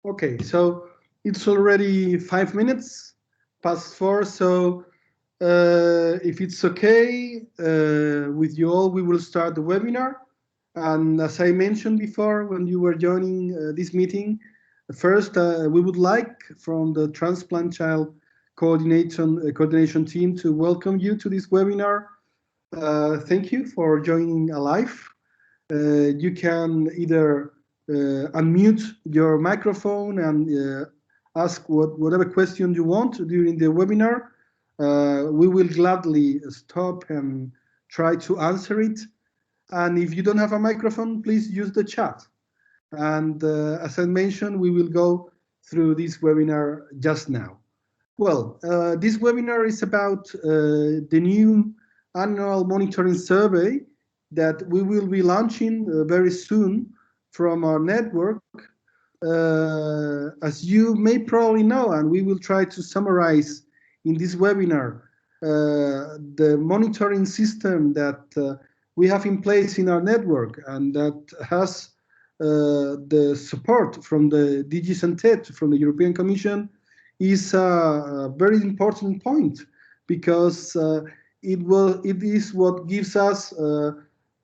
Okay, so it's already 5 minutes past 4. So if it's okay with you all, we will start the webinar. And as I mentioned before, when you were joining this meeting, first we would like from the Transplant Child coordination team to welcome you to this webinar. Thank you for joining live. You can either unmute your microphone and ask whatever question you want during the webinar. We will gladly stop and try to answer it. And if you don't have a microphone, please use the chat. And as I mentioned, we will go through this webinar just now. Well, this webinar is about the new annual monitoring survey that we will be launching very soon from our network. As you may probably know, and we will try to summarize in this webinar, the monitoring system that we have in place in our network and that has the support from the DG Santé, from the European Commission, is a very important point because it is what gives us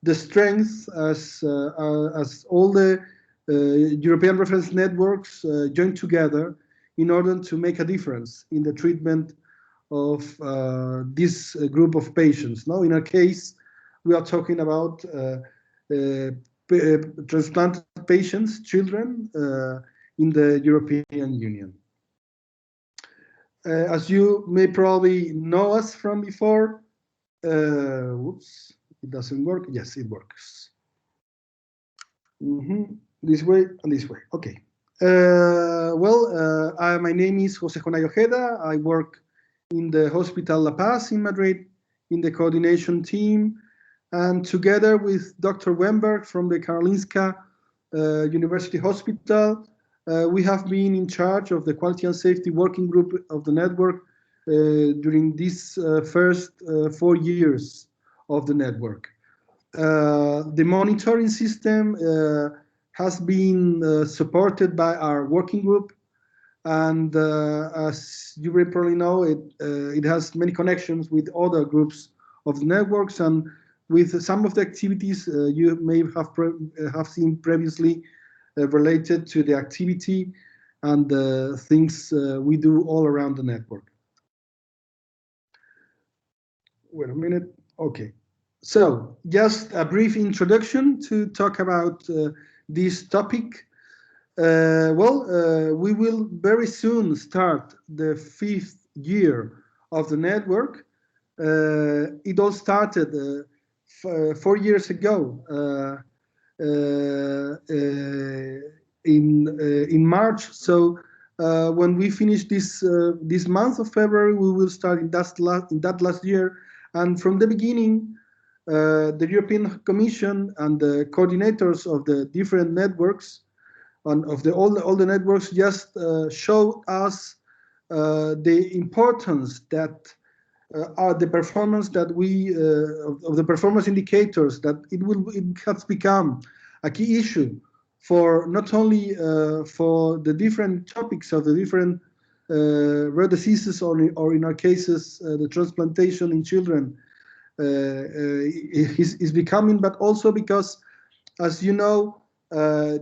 the strength as all the European reference networks join together in order to make a difference in the treatment of this group of patients. Now, in our case, we are talking about transplanted patients, children in the European Union. As you may probably know us from before, whoops, it doesn't work. Yes, it works. This way and this way. Okay. My name is José Jonay Ojeda. I work in the Hospital La Paz in Madrid in the coordination team. And together with Dr. Wemberg from the Karolinska University Hospital, we have been in charge of the quality and safety working group of the network during these first 4 years of the network. The monitoring system has been supported by our working group, and as you will probably know, it has many connections with other groups of the networks, and with some of the activities you may have seen previously related to the activity and the things we do all around the network. Wait a minute. Okay. So just a brief introduction to talk about this topic. We will very soon start the 5th year of the network. It all started 4 years ago in March. So when we finish this month of February, we will start in that last year. And from the beginning, the European Commission and the coordinators of the different networks and of all the networks just showed us the importance that are the performance that we of the performance indicators that it has become a key issue for not only for the different topics of the different rare diseases or in our cases the transplantation in children is becoming, but also because, as you know,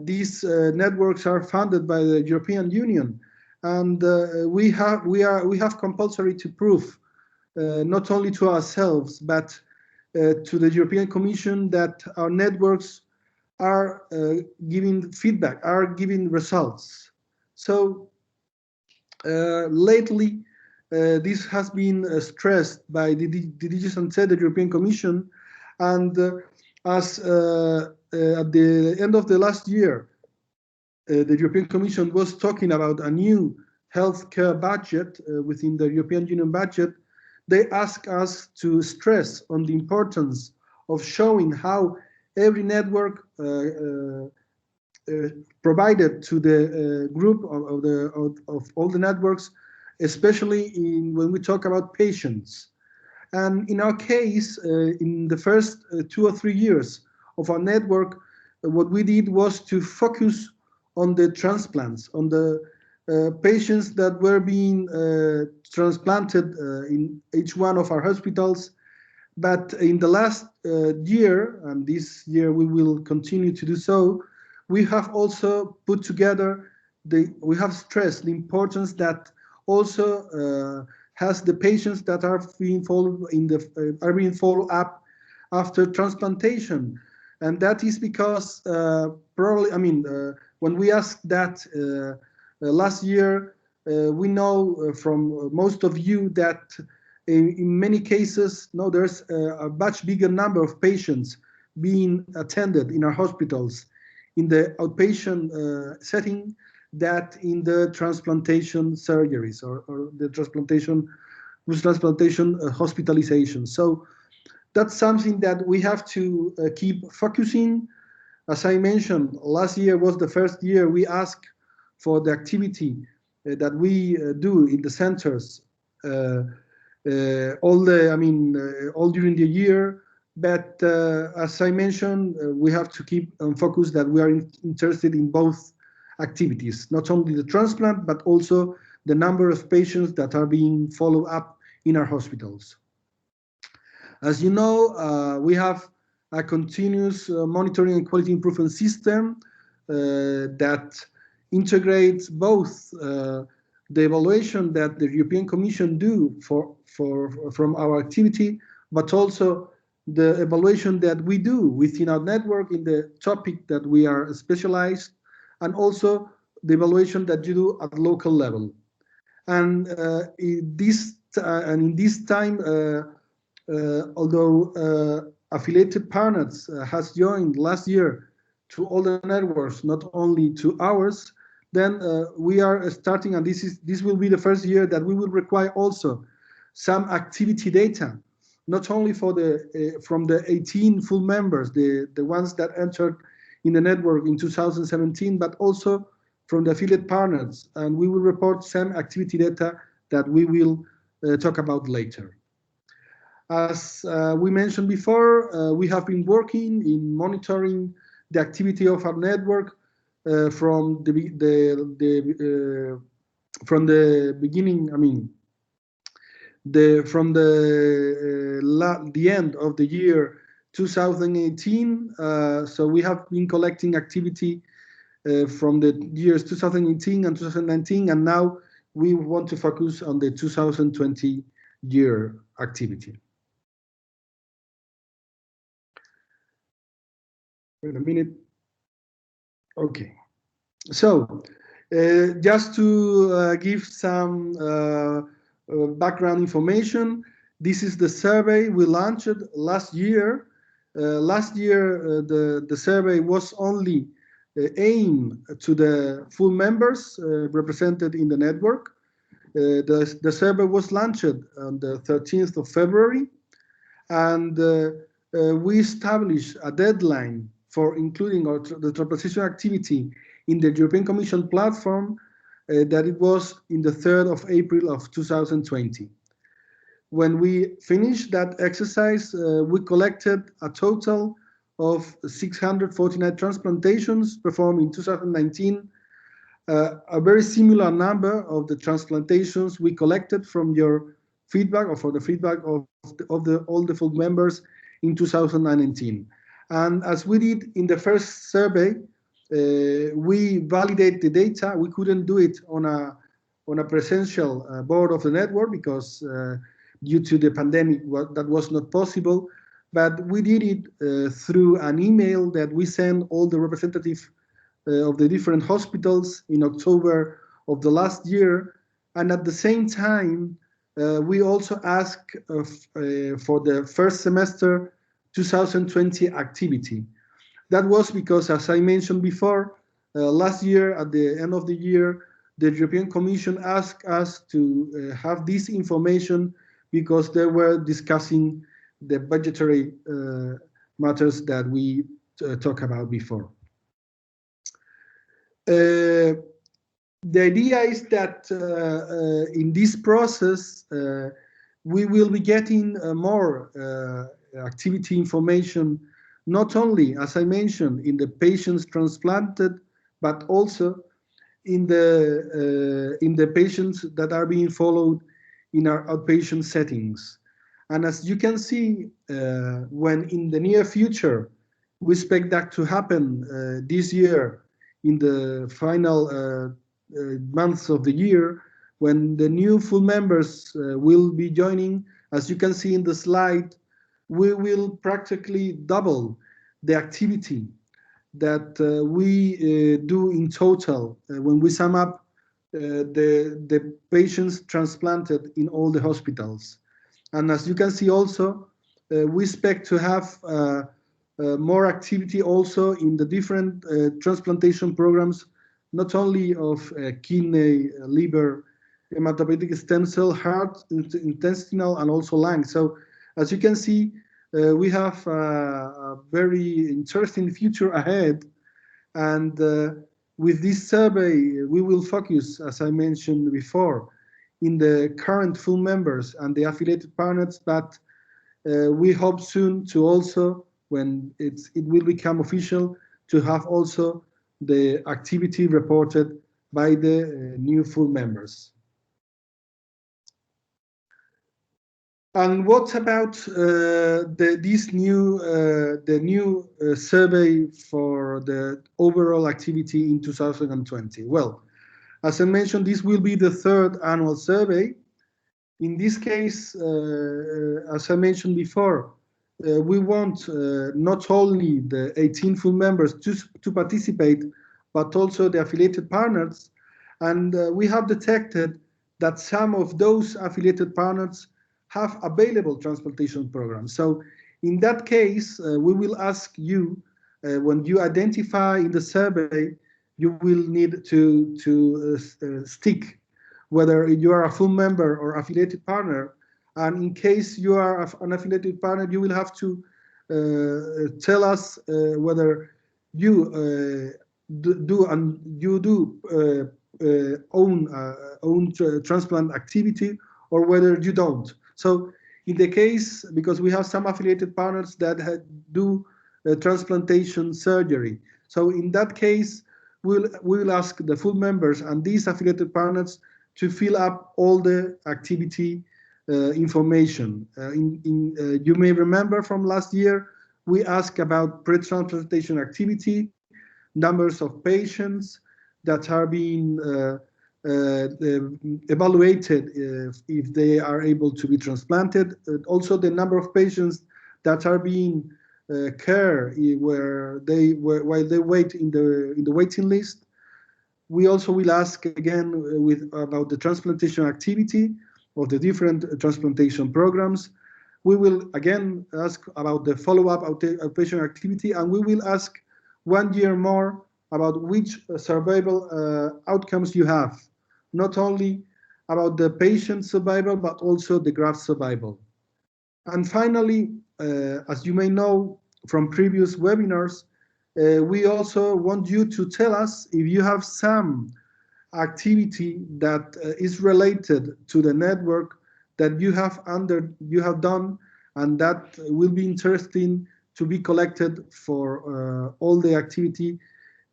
these networks are funded by the European Union, and we have compulsory to prove not only to ourselves but to the European Commission that our networks are giving feedback, are giving results. So lately, this has been stressed by the DG Santé, the European Commission, and as at the end of the last year, the European Commission was talking about a new healthcare budget within the European Union budget. They asked us to stress on the importance of showing how every network provided to the group of all the networks, especially when we talk about patients. And in our case, in the first 2 or 3 years of our network, what we did was to focus on the transplants, on the patients that were being transplanted in each one of our hospitals. But in the last year, and this year we will continue to do so, we have also put together, we have stressed the importance that also has the patients that are being followed are being followed up after transplantation. And that is because probably, I mean, when we asked that last year, we know from most of you that in many cases, no, there's a much bigger number of patients being attended in our hospitals in the outpatient setting that in the transplantation surgeries or the transplantation hospitalization. So that's something that we have to keep focusing. As I mentioned, last year was the first year we asked for the activity that we do in the centers all during the year. But as I mentioned, we have to keep on focus that we are interested in both activities, not only the transplant, but also the number of patients that are being followed up in our hospitals. As you know, we have a continuous monitoring and quality improvement system that integrates both the evaluation that the European Commission do from our activity, but also the evaluation that we do within our network in the topic that we are specialized, and also the evaluation that you do at local level. And in this time, although affiliated partners has joined last year to all the networks, not only to ours, then we are starting, and this will be the first year that we will require also some activity data, not only for from the 18 full members, the ones that entered in the network in 2017, but also from the affiliate partners, and we will report some activity data that we will talk about later. As we mentioned before, we have been working in monitoring the activity of our network from the beginning. I mean, from the end of the year 2018. So we have been collecting activity from the years 2018 and 2019, and now we want to focus on the 2020 year activity. Wait a minute. Okay. So just to give some background information, this is the survey we launched last year. The survey was only aimed to the full members represented in the network. The survey was launched on the 13th of February, and we established a deadline for including the transplantation activity in the European Commission platform that it was in the 3rd of April of 2020. When we finished that exercise, we collected a total of 649 transplantations performed in 2019, a very similar number of the transplantations we collected from your feedback, or for the feedback of all the full members in 2019. And as we did in the first survey, we validate the data. We couldn't do it on a presential board of the network because due to the pandemic, that was not possible. But we did it through an email that we sent all the representatives of the different hospitals in October of the last year. And at the same time, we also asked for the first semester 2020 activity. That was because, as I mentioned before, last year at the end of the year, the European Commission asked us to have this information because they were discussing the budgetary matters that we talked about before. The idea is that in this process, we will be getting more activity information, not only, as I mentioned, in the patients transplanted, but also in the patients that are being followed in our outpatient settings. And as you can see, when in the near future, we expect that to happen this year in the final months of the year, when the new full members will be joining, as you can see in the slide, we will practically double the activity that we do in total when we sum up the patients transplanted in all the hospitals. And as you can see also, we expect to have more activity also in the different transplantation programs, not only of kidney, liver, hematopoietic stem cell, heart, intestinal, and also lung. So as you can see, we have a very interesting future ahead. And with this survey, we will focus, as I mentioned before, in the current full members and the affiliated partners, but we hope soon to also, when it will become official, to have also the activity reported by the new full members. And what about this new survey for the overall activity in 2020? Well, as I mentioned, this will be the third annual survey. In this case, as I mentioned before, we want not only the 18 full members to participate, but also the affiliated partners. And we have detected that some of those affiliated partners have available transplantation programs. So in that case, we will ask you, when you identify in the survey, you will need to stick whether you are a full member or affiliated partner. And in case you are an affiliated partner, you will have to tell us whether you own transplant activity or whether you don't. So in the case, because we have some affiliated partners that do transplantation surgery. So in that case, we will ask the full members and these affiliated partners to fill up all the activity information. You may remember from last year, we asked about pre-transplantation activity, numbers of patients that are being evaluated if they are able to be transplanted. Also, the number of patients that are being cared while they wait in the waiting list. We also will ask again about the transplantation activity of the different transplantation programs. We will again ask about the follow-up outpatient activity, and we will ask 1 year more about which survival outcomes you have, not only about the patient survival, but also the graft survival. And finally, as you may know from previous webinars, we also want you to tell us if you have some activity that is related to the network that you have done, and that will be interesting to be collected for all the activity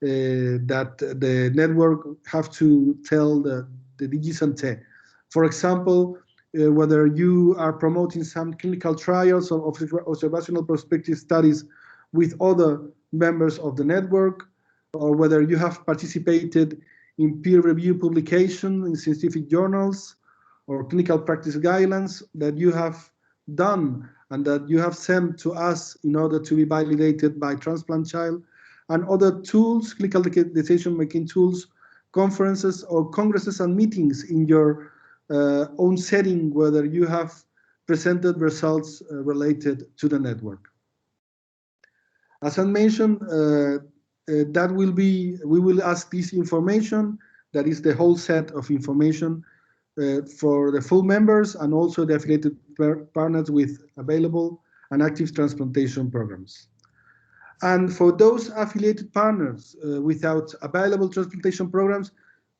that the network have to tell the DG Santé. For example, whether you are promoting some clinical trials or observational prospective studies with other members of the network, or whether you have participated in peer-reviewed publication in scientific journals or clinical practice guidelines that you have done and that you have sent to us in order to be validated by TransplantChild, and other tools, clinical decision-making tools, conferences or congresses and meetings in your own setting, whether you have presented results related to the network. As I mentioned, we will ask this information, that is the whole set of information for the full members and also the affiliated partners with available and active transplantation programs. And for those affiliated partners without available transplantation programs,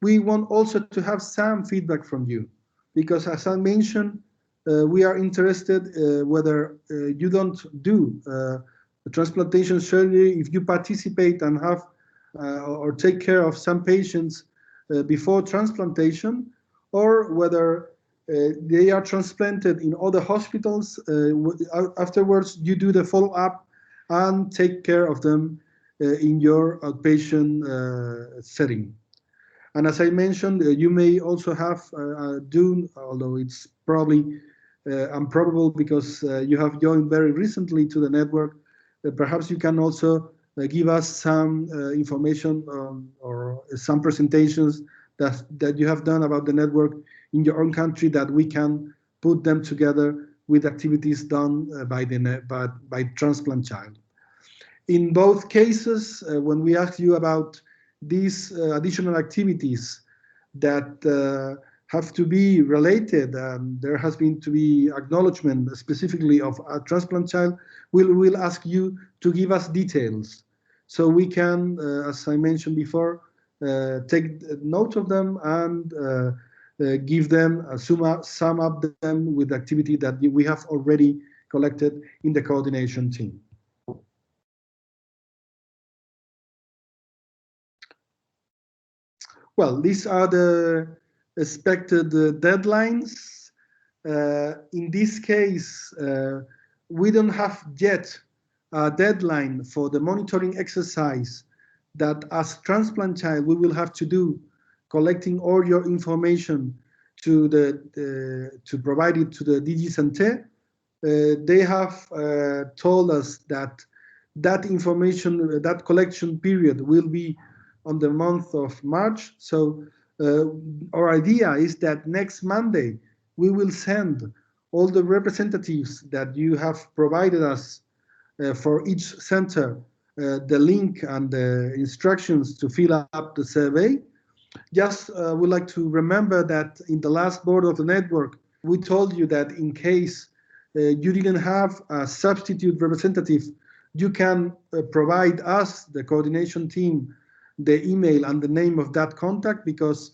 we want also to have some feedback from you, because as I mentioned, we are interested whether you don't do transplantation surgery, if you participate and have or take care of some patients before transplantation, or whether they are transplanted in other hospitals. Afterwards, you do the follow-up and take care of them in your outpatient setting. And as I mentioned, you may also have done, although it's probably improbable because you have joined very recently to the network, perhaps you can also give us some information or some presentations that you have done about the network in your own country, that we can put them together with activities done by TransplantChild. In both cases, when we ask you about these additional activities that have to be related, there has been to be acknowledgement specifically of a TransplantChild, we'll ask you to give us details so we can, as I mentioned before, take note of them and give them, sum up them with the activity that we have already collected in the coordination team. Well, these are the expected deadlines. In this case, we don't have yet a deadline for the monitoring exercise that as TransplantChild we will have to do, collecting all your information to provide it to the DG Santé. They have told us that information, that collection period will be on the month of March. So our idea is that next Monday we will send all the representatives that you have provided us for each center the link and the instructions to fill up the survey. Just would like to remember that in the last board of the network, we told you that in case you didn't have a substitute representative, you can provide us, the coordination team, the email and the name of that contact, because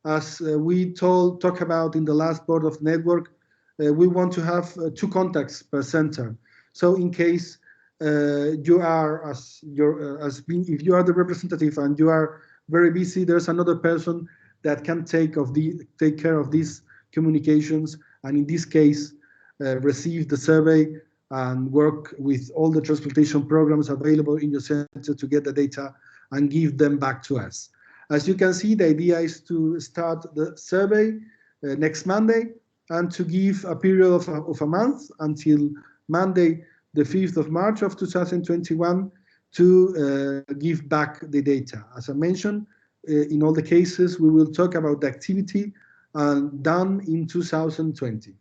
as we talk about in the last board of network, we want to have 2 contacts per center. So in case you are if you are the representative and you are very busy, there's another person that can take care of these communications, and in this case receive the survey and work with all the transplantation programs available in your center to get the data and give them back to us. As you can see, the idea is to start the survey next Monday and to give a period of a month until Monday, the 5th of March of 2021 to give back the data. As I mentioned, in all the cases, we will talk about the activity done in 2020.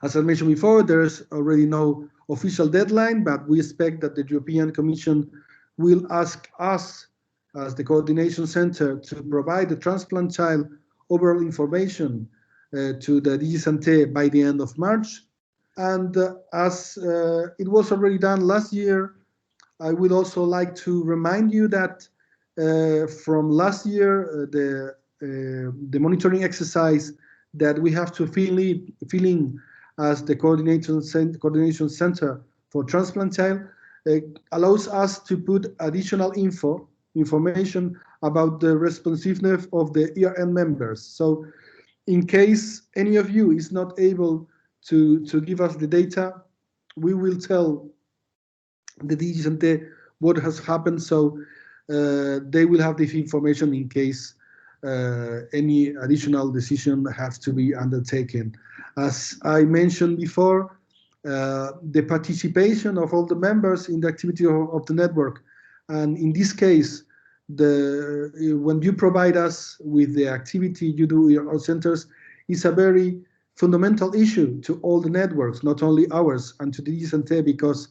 As I mentioned before, there's already no official deadline, but we expect that the European Commission will ask us as the coordination center to provide the TransplantChild overall information to the DG Santé by the end of March. And as it was already done last year, I would also like to remind you that from last year, the monitoring exercise that we have to fill in as the coordination center for TransplantChild allows us to put additional information about the responsiveness of the ERN members. So in case any of you is not able to give us the data, we will tell the DG Santé what has happened, so they will have this information in case any additional decision has to be undertaken. As I mentioned before, the participation of all the members in the activity of the network, and in this case, when you provide us with the activity you do in our centers, is a very fundamental issue to all the networks, not only ours, and to the DG Santé, because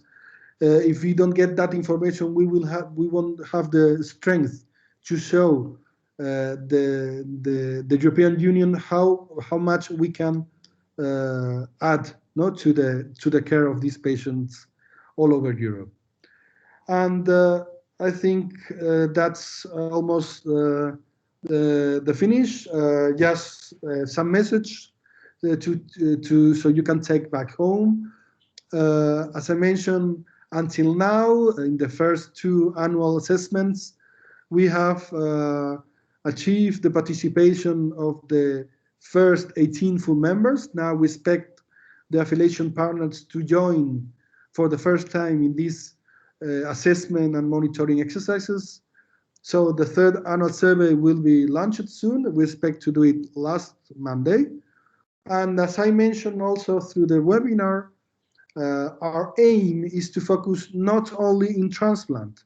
if we don't get that information, we won't have the strength to show the European Union how much we can add to the care of these patients all over Europe. And I think that's almost the finish. Just some message so you can take back home. As I mentioned, Until now, in the first 2 annual assessments, we have achieved the participation of the first 18 full members. Now we expect the affiliation partners to join for the first time in these assessment and monitoring exercises. So the 3rd annual survey will be launched soon. We expect to do it last Monday. And as I mentioned also through the webinar, our aim is to focus not only in transplant,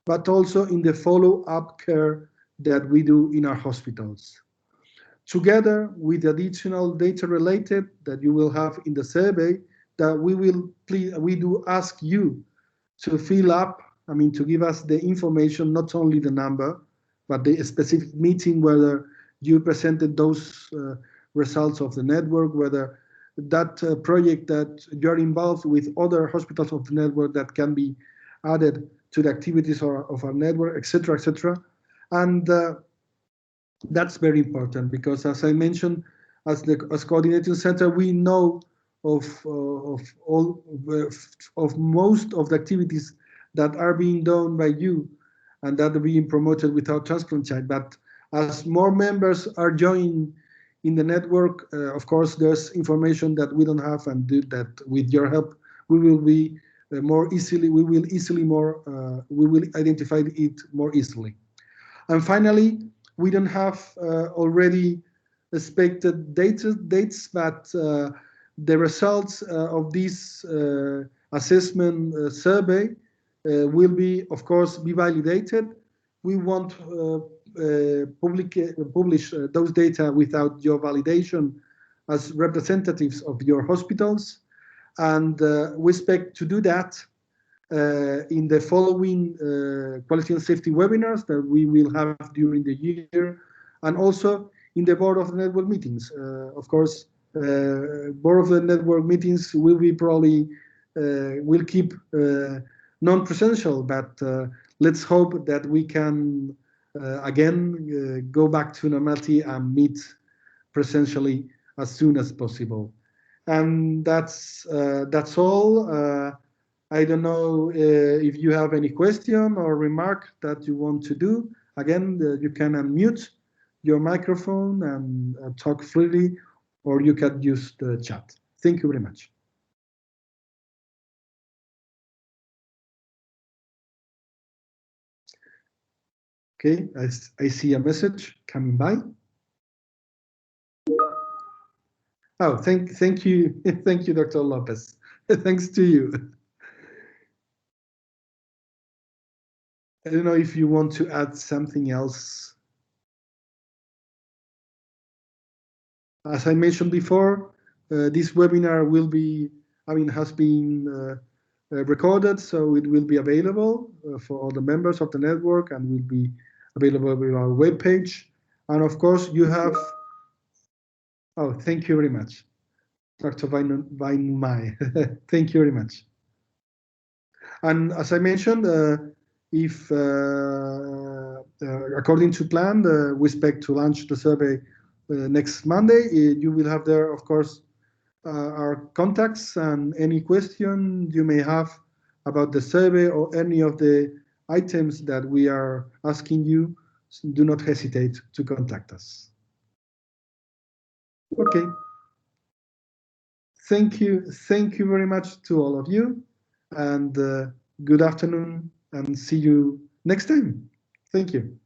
but also in the follow-up care that we do in our hospitals. Together with the additional data related that you will have in the survey, that we do ask you to fill up, to give us the information, not only the number, but the specific meeting, whether you presented those results of the network, whether that project that you're involved with other hospitals of the network that can be added to the activities of our network, etc., etc. And that's very important because, as I mentioned, as coordinating center, we know of most of the activities that are being done by you and that are being promoted without TransplantChild. But as more members are joining in the network, of course, there's information that we don't have, and that with your help, we will be more easily. We will identify it more easily. And finally, we don't have already expected dates, but the results of this assessment survey will be, of course, be validated. We won't publish those data without your validation as representatives of your hospitals, and we expect to do that in the following quality and safety webinars that we will have during the year, and also in the board of the network meetings. Of course, board of the network meetings will be probably will keep non-presential, but let's hope that we can again go back to normality and meet presentially as soon as possible. And that's all. I don't know if you have any question or remark that you want to do. Again, you can unmute your microphone and talk freely, or you can use the chat. Thank you very much. Okay, I see a message coming by. Oh, thank you, thank you, Dr. Lopez. Thanks to you. I don't know if you want to add something else. As I mentioned before, this webinar will be, has been recorded, so it will be available for all the members of the network and will be available on our webpage. And of course, you have. Oh, thank you very much, Dr. Weinmai. Thank you very much. And as I mentioned, if according to plan, we expect to launch the survey next Monday. You will have there, of course, our contacts, and any question you may have about the survey or any of the items that we are asking you, do not hesitate to contact us. Okay. Thank you very much to all of you, and good afternoon, and see you next time. Thank you.